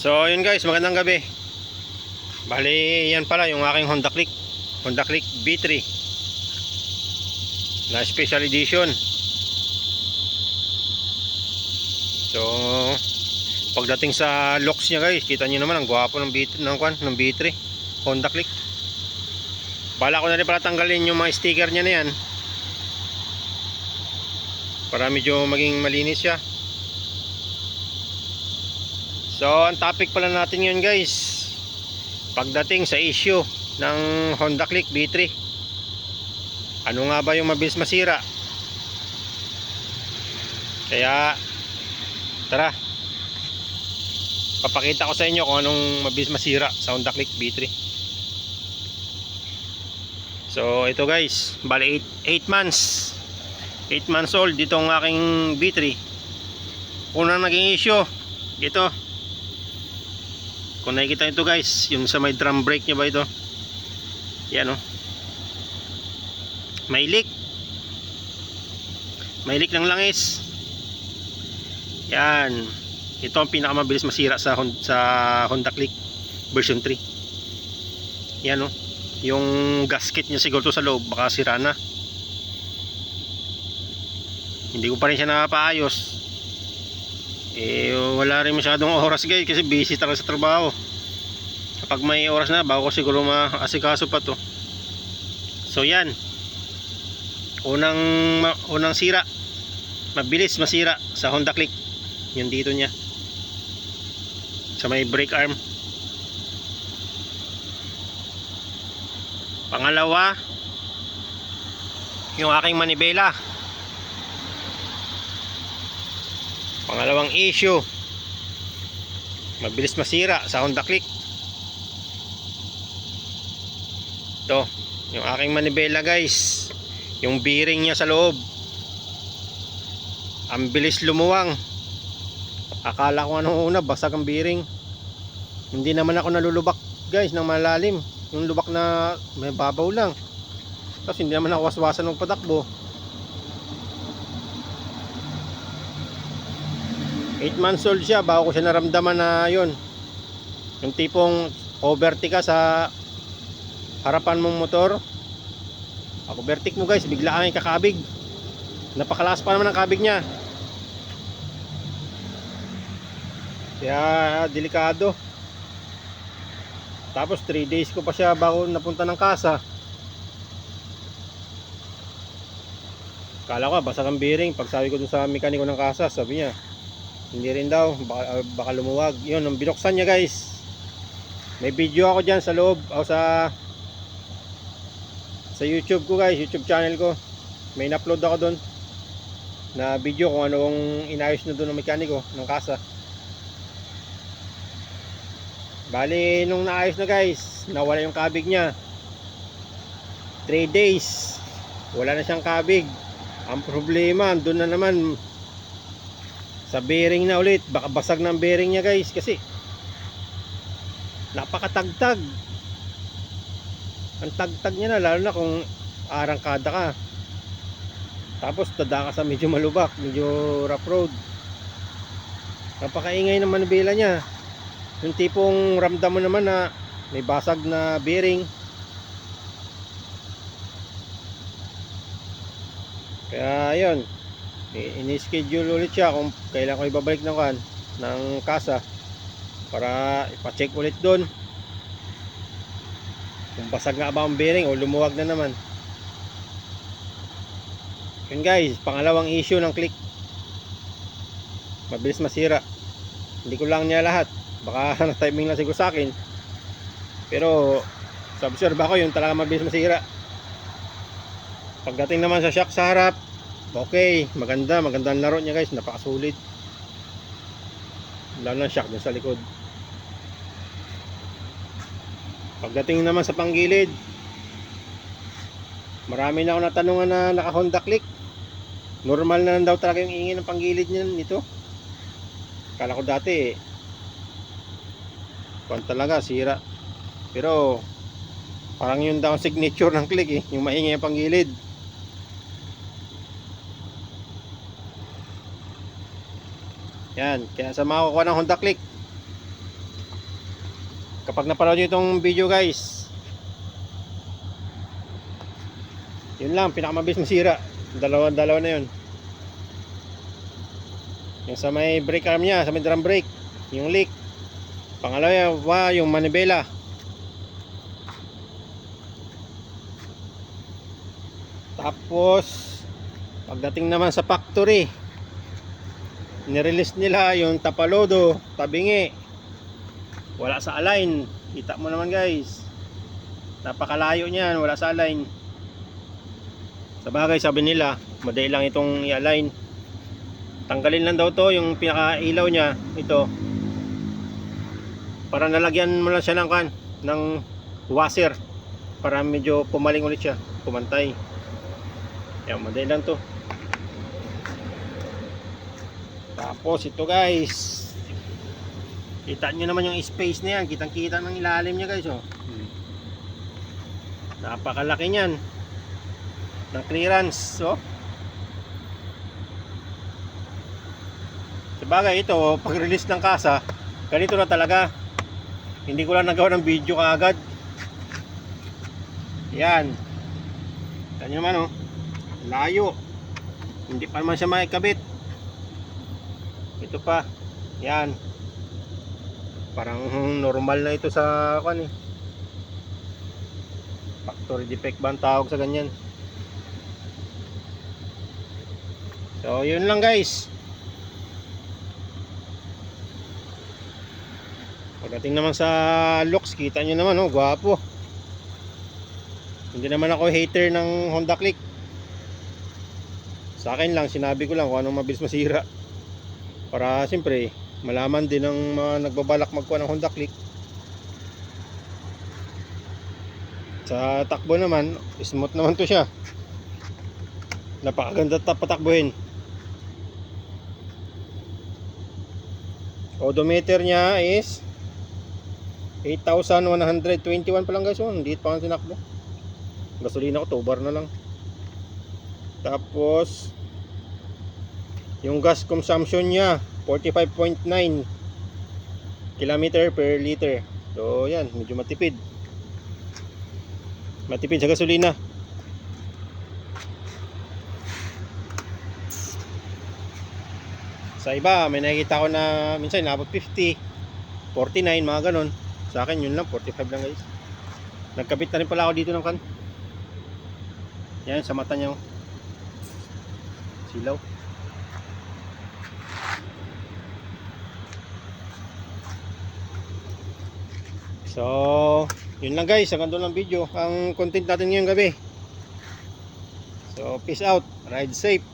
So yun guys, magandang gabi. Bali yan pala yung aking Honda Click B3 na special edition. So pagdating sa locks niya guys, kita nyo naman ang gwapo ng B3 Honda Click. Bala ko na rin pala tanggalin yung mga sticker niya na yan para medyo maging malinis siya. So ang topic pala natin yun guys, pagdating sa issue ng Honda Click B3, ano nga ba yung mabilis masira? Kaya tara, papakita ko sa inyo kung anong mabilis masira sa Honda Click B3. So ito guys, bali 8 months old ditong aking B3. Unang naging issue ito, kung nakikita ito guys, yung sa may drum brake nya ba ito, yan o, may leak ng langis. Yan, ito ang pinakamabilis masira sa Honda Click version 3. Yan o, yung gasket nya siguro to sa loob baka sira na. Hindi ko pa rin siya napaayos. Wala rin masyadong oras guys kasi busy talaga sa trabaho. Kapag may oras na, bago ko siguro maasikaso pa to. So yan, unang sira, mabilis masira sa Honda Click, yung dito nya sa may brake arm. Pangalawa, yung aking manibela. Pangalawang issue, mabilis masira sa Honda Click. Ito, yung aking manibela guys, yung bearing nya sa loob, ang bilis lumuwang. Akala ko anong una, basag ang bearing. Hindi naman ako nalulubak guys ng malalim, yung lubak na may babaw lang. Tapos hindi naman ako waswasan ng patakbo. 8 months old siya bago ko siya naramdaman na yun, yung tipong overtake ka sa harapan mong motor. Ako overtake mo guys, bigla ang kakabig. Napakalakas pa naman ang kabig nya, kaya delikado. Tapos 3 days ko pa siya bago napunta ng kasa. Kala ko basag ang bearing. Pag sabi ko dun sa mekaniko ng kasa, sabi niya hindi rin daw, baka lumuwag. Yun, nung binuksan niya guys, may video ako dyan sa loob o sa YouTube ko guys, YouTube channel ko. May in-upload ako doon na video kung anong inayos na doon ng mekaniko ng kasa. Bali nung naayos na guys, nawala yung kabig niya. 3 days wala na siyang kabig. Ang problema doon na naman sa bearing na ulit. Baka basag ng bearing niya guys kasi napakatagtag. Ang tagtag niya na, lalo na kung arangkada ka, tapos tada ka sa medyo malubak, medyo rough road. Napakaingay ng manibela niya, yung tipong ramdam mo naman na may basag na bearing. Kaya yun, ini-schedule ulit siya kung kailan ko ibabalik ng kasa para ipa-check ulit doon kung basag nga ba ang bearing o lumuwag na naman. Yun guys, pangalawang issue ng Click, mabilis masira. Hindi ko lang niya lahat, baka na-timing lang siguro sa akin, pero sa observe ako yun talaga mabilis masira. Pagdating naman sa shock sa harap, okay, magandang laro niya guys, napakasulit. Lalo na shock din sa likod. Pagdating naman sa panggilid, marami na ako natanungan na naka Honda Click, normal na lang daw talaga yung ingay ng panggilid niya nito. Kala ko dati kung talaga sira, pero parang yun daw ang signature ng Click yung maingay ang panggilid. Yan, kaya sa mga kukuha ng Honda Click, Kapag napanood nyo itong video guys, yun lang, pinakamabilis masira. Dalawa na yun. Yung sa may brake arm nya, sa may drum brake, yung leak. Pangalawa, yung manibela. Tapos pagdating naman sa factory, nirelease nila yung tapalodo, tabingi, wala sa align. Kita mo naman guys, napakalayo niyan, wala sa align. Sa bagay, sabi nila madali lang itong i-align. Tanggalin lang daw to yung pinaka ilaw nya, ito, para nalagyan mo lang siya ng washer para medyo pumaling ulit siya, pumantay. Yan, madali lang to. Tapos ito guys, kita nyo naman yung space na yan, kitang kita ng ilalim nya guys, oh. Napakalaki nyan ng clearance, oh. Sabagay, ito pag release ng kasa, ganito na talaga. Hindi ko lang nagawa ng video kaagad. Yan, kita nyo naman, oh, layo, hindi pa naman siya maikabit. Ito pa, yan, parang normal na ito sa factory defect ba ang tawag sa ganyan. So yun lang guys. Pagdating naman sa looks, kita nyo naman, oh, gwapo. Hindi naman ako hater ng Honda Click. Sa akin lang, sinabi ko lang kung anong mabilis masira, para siyempre malaman din ng mga nagbabalak magkuha ng Honda Click. Sa takbo naman, smooth naman to siya, napakaganda patakbuhin. Odometer nya is 8,121 pa lang guys, oh, hindi pa nga tinakbo. Gasolina ko 2 bar na lang. Tapos yung gas consumption nya 45.9 km per liter. So yan, medyo matipid sa gasolina. Sa iba may nakikita ko na minsan inabot 50, 49, mga ganon. Sa akin yun lang, 45 lang guys. Nagkabit na rin pala ako dito ng yan sa mata niya, silaw. So yun lang guys, ang ganda ng video, ang content natin ngayong gabi. So peace out, ride safe.